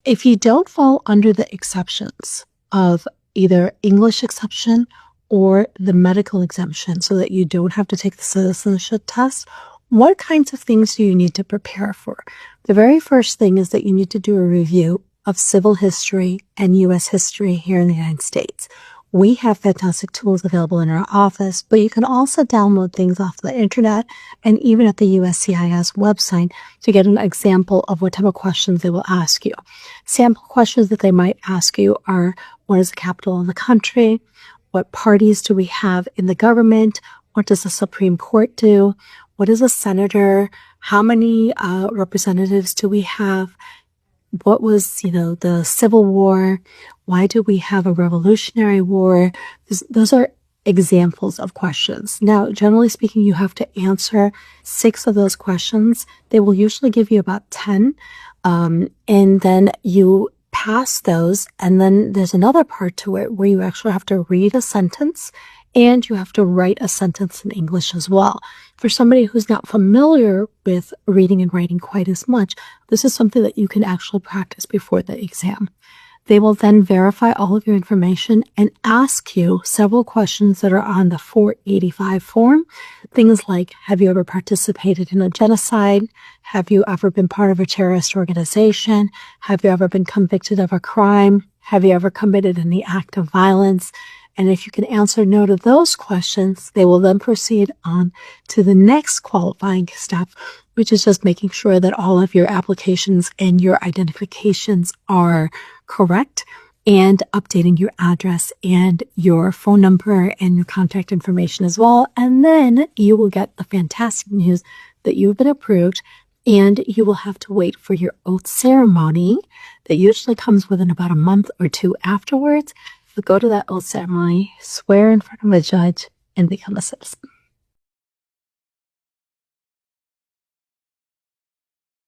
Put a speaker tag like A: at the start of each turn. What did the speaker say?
A: If you don't fall under the exceptions of either English exception or the medical exemption so that you don't have to take the citizenship test, what kinds of things do you need to prepare for? The very first thing is that you need to do a review of civil history and U.S. history here in the United States. We have fantastic tools available in our office, but you can also download things off the internet and even at the USCIS website to get an example of what type of questions they will ask you. Sample questions that they might ask you are, what is the capital of the country? What parties do we have in the government? What does the Supreme Court do? What is a senator? How many representatives do we have? What was, the Civil War? Why do we have a Revolutionary War? Those are examples of questions. Now, generally speaking, you have to answer 6 of those questions. They will usually give you about 10, and then you pass those, and then there's another part to it where you actually have to read a sentence and you have to write a sentence in English as well. For somebody who's not familiar with reading and writing quite as much, this is something that you can actually practice before the exam. They will then verify all of your information and ask you several questions that are on the 485 form. Things like, have you ever participated in a genocide? Have you ever been part of a terrorist organization? Have you ever been convicted of a crime? Have you ever committed any act of violence? And if you can answer no to those questions, they will then proceed on to the next qualifying step, which is just making sure that all of your applications and your identifications are correct and updating your address and your phone number and your contact information as well. And then you will get the fantastic news that you've been approved, and you will have to wait for your oath ceremony that usually comes within about a month or 2 afterwards. So go to that oath ceremony, swear in front of a judge, and become a citizen.